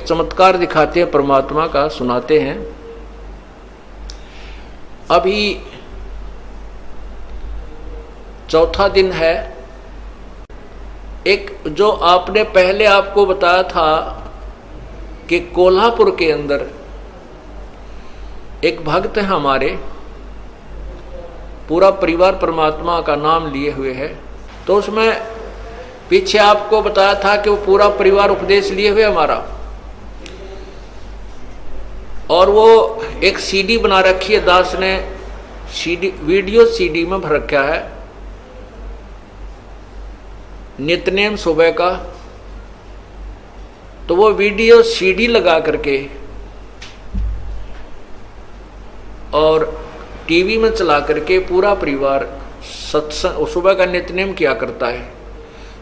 चमत्कार दिखाते हैं, परमात्मा का सुनाते हैं। अभी चौथा दिन है। एक जो आपने पहले आपको बताया था कि कोल्हापुर के अंदर एक भक्त है हमारे, पूरा परिवार परमात्मा का नाम लिए हुए है। तो उसमें पीछे आपको बताया था कि वो पूरा परिवार उपदेश लिए हुए हमारा, और वो एक सीडी बना रखी है, दास ने सीडी, वीडियो सीडी में भर रखा है, नित्यनेम सुबह का। तो वो वीडियो सीडी लगा करके और टीवी में चला करके पूरा परिवार सत्संग सुबह का नित्यनेम किया करता है।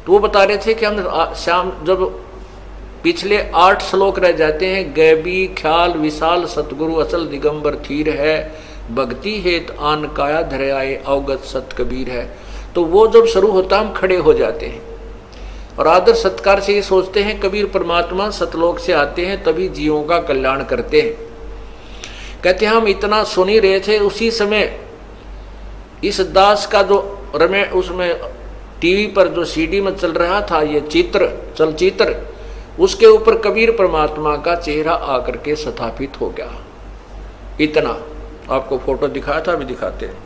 तो वो बता रहे थे कि हम शाम जब पिछले 8 श्लोक रह जाते हैं, गैबी ख्याल विशाल सतगुरु अचल दिगंबर थीर है, भक्ति हेत आन काया धरयाए अवगत सत कबीर है। तो वो जब शुरू होता हम खड़े हो जाते हैं और आदर सत्कार से ये सोचते हैं कबीर परमात्मा सतलोक से आते हैं तभी जीवों का कल्याण करते हैं। कहते हैं हम इतना सुन ही रहे थे, उसी समय इस दास का जो उसमें टीवी पर जो सीडी में चल रहा था ये चलचित्र, उसके ऊपर कबीर परमात्मा का चेहरा आकर के स्थापित हो गया। इतना आपको फोटो दिखाया था, अभी दिखाते हैं।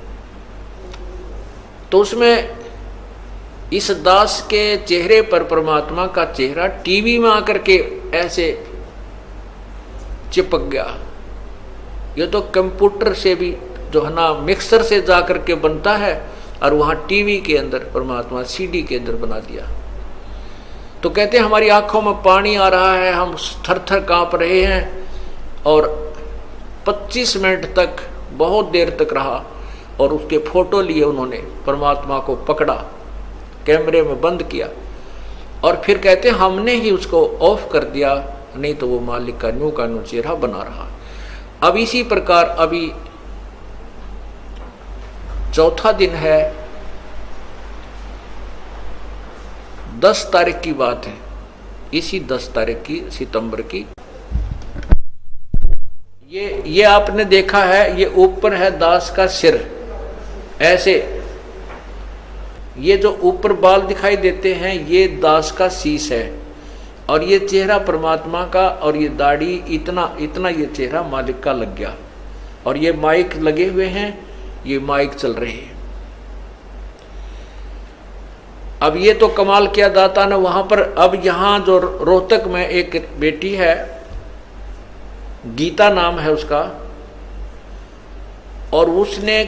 तो उसमें इस दास के चेहरे पर परमात्मा का चेहरा टीवी में आकर के ऐसे चिपक गया। ये तो कंप्यूटर से भी जो है ना मिक्सर से जाकर के बनता है, और वहां टीवी के अंदर परमात्मा सीडी के अंदर बना दिया। तो कहते हैं हमारी आंखों में पानी आ रहा है, हम थर थर कांप रहे हैं। और 25 मिनट तक बहुत देर तक रहा और उसके फोटो लिए उन्होंने, परमात्मा को पकड़ा, कैमरे में बंद किया, और फिर कहते हैं हमने ही उसको ऑफ कर दिया, नहीं तो वो मालिक का न्यू का न्यू चेहरा बना रहा। अब इसी प्रकार अभी चौथा दिन है, 10 तारीख की बात है, इसी 10 तारीख की सितंबर की। ये आपने देखा है, ये ऊपर है दास का सिर ऐसे, ये जो ऊपर बाल दिखाई देते हैं ये दास का शीश है, और ये चेहरा परमात्मा का, और ये दाढ़ी इतना ये चेहरा मालिक का लग गया। और ये माइक लगे हुए हैं, ये माइक चल रहे हैं। अब ये तो कमाल किया दाता ने वहां पर। अब यहां जो रोहतक में एक बेटी है, गीता नाम है उसका, और उसने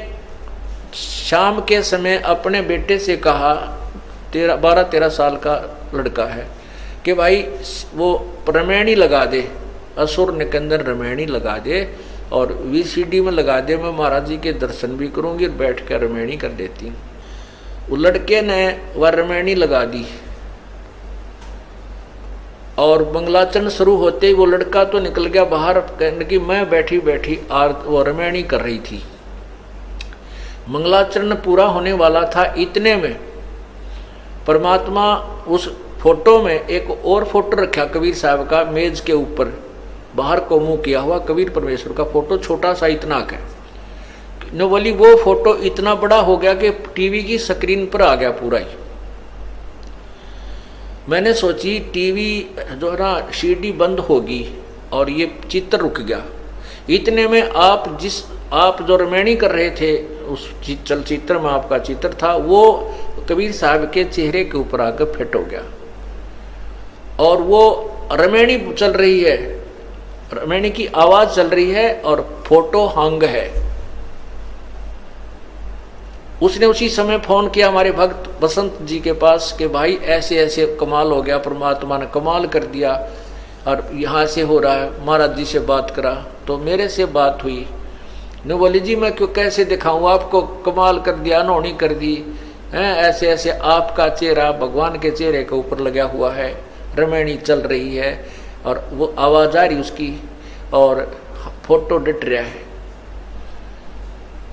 शाम के समय अपने बेटे से कहा, 12-13 साल का लड़का है, कि भाई वो रमैनी लगा दे, असुर निकंदन रमैनी लगा दे, और वीसीडी में लगा दे, मैं महाराज जी के दर्शन भी करूंगी और बैठ कर रमैनी कर देती हूँ। वो लड़के ने वह रमैनी लगा दी, और मंगलाचरण शुरू होते ही वो लड़का तो निकल गया बाहर, कहने की मैं बैठी बैठी वो रमैनी कर रही थी। मंगलाचरण पूरा होने वाला था, इतने में परमात्मा उस फोटो में एक और फोटो रखा कबीर साहब का, मेज के ऊपर बाहर को मुंह किया हुआ कबीर परमेश्वर का फोटो, छोटा सा इतना का। न बोली वो फोटो इतना बड़ा हो गया कि टीवी की स्क्रीन पर आ गया पूरा ही। मैंने सोची टीवी जो है ना सीडी बंद होगी और ये चित्र रुक गया। इतने में आप जो रमैनी कर रहे थे उस चलचित्र में आपका चित्र था, वो कबीर साहब के चेहरे के ऊपर आकर फिट हो गया, और वो रमैनी चल रही है, रमैनी की आवाज चल रही है और फोटो हंग है। उसने उसी समय फोन किया हमारे भक्त बसंत जी के पास कि भाई ऐसे ऐसे कमाल हो गया, परमात्मा ने कमाल कर दिया और यहाँ से हो रहा है। महाराज जी से बात करा तो मेरे से बात हुई, ने बोली जी मैं क्यों कैसे दिखाऊं आपको, कमाल कर दिया, अनहोनी कर दी हैं, ऐसे ऐसे आपका चेहरा भगवान के चेहरे के ऊपर लगा हुआ है, रमैनी चल रही है और वो आवाज आ रही उसकी और फोटो डट रहा है।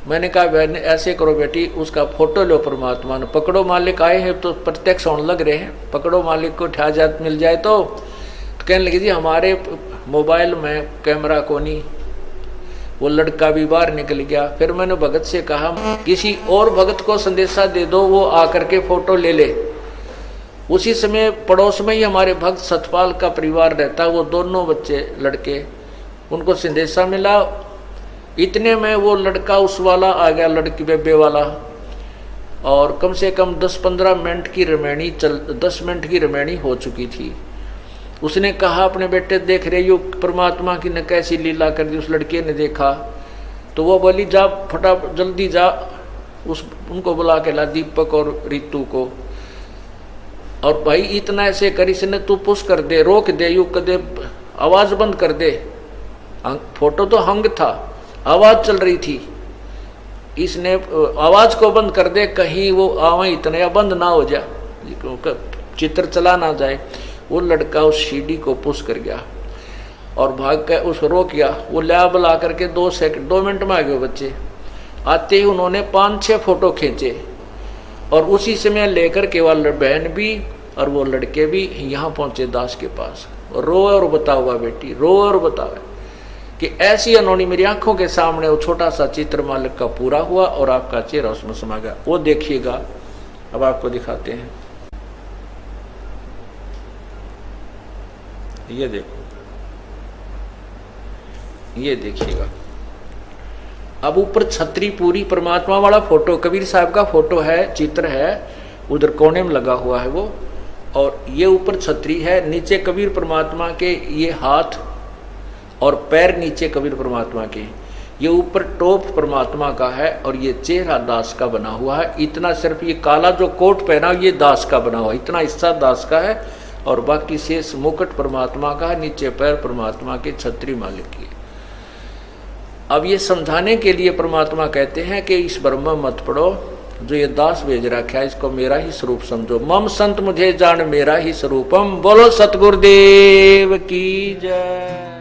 मैंने कहा बहन ऐसे करो बेटी, उसका फोटो लो, परमात्मा ने पकड़ो, मालिक आए हैं तो प्रत्यक्ष होने लग रहे हैं, पकड़ो मालिक को, ठा जात मिल जाए तो तो कहने लगे जी हमारे मोबाइल में कैमरा को नहीं। वो लड़का भी बाहर निकल गया। फिर मैंने भगत से कहा किसी और भगत को संदेशा दे दो, वो आकर के फोटो ले ले। उसी समय पड़ोस में ही हमारे भक्त सतपाल का परिवार रहता, वो दोनों बच्चे लड़के, उनको संदेशा मिला। इतने में वो लड़का उस वाला आ गया, लड़की बेबे वाला, और कम से कम 10-15 मिनट की रमैनी 10 मिनट की रमैनी हो चुकी थी। उसने कहा अपने बेटे देख रहे हो परमात्मा की ने कैसी लीला कर दी। उस लड़के ने देखा तो वो बोली जा फटा जल्दी जा, उनको बुला के ला, दीपक और रीतू को। और भाई इतना ऐसे कर, इसने तू पुश कर दे, रोक दे, यू कर दे, आवाज बंद कर दे। फोटो तो हंग था, आवाज चल रही थी, इसने आवाज को बंद कर दे, कहीं वो आवा इतना या बंद ना हो जाए, चित्र चला ना जाए। वो लड़का उस सीढ़ी को पुश कर गया और भाग कर उसको रोक गया। वो ला बुला करके 2 मिनट में आ गए बच्चे। आते ही उन्होंने 5-6 फोटो खींचे और उसी समय लेकर के वाले बहन भी और वो लड़के भी यहाँ पहुंचे दास के पास। रो और बता हुआ बेटी, रो और बता कि ऐसी अनोनी मेरी आंखों के सामने वो छोटा सा चित्र मालिक का पूरा हुआ और आपका चेहरा उसमें समा गया। वो देखिएगा, अब आपको दिखाते हैं, ये देखो, ये देखिएगा। अब ऊपर छतरी पूरी परमात्मा वाला फोटो, कबीर साहब का फोटो है, चित्र है, उधर कोने में लगा हुआ है वो, और ये ऊपर छतरी है, नीचे कबीर परमात्मा के ये हाथ और पैर नीचे कबीर परमात्मा के, ये ऊपर टोप परमात्मा का है और ये चेहरा दास का बना हुआ है। इतना सिर्फ ये काला जो कोट पहना ये दास का बना हुआ है, इतना हिस्सा दास का है और बाकी शेष मुकुट परमात्मा का है, नीचे पैर परमात्मा के, छतरी मालिक की। अब ये समझाने के लिए परमात्मा कहते हैं कि इस ब्रह्म मत पढ़ो, जो ये दास भेज रखा है इसको मेरा ही स्वरूप समझो। मम संत मुझे जान मेरा ही स्वरूपम। बोलो सतगुरुदेव की जय।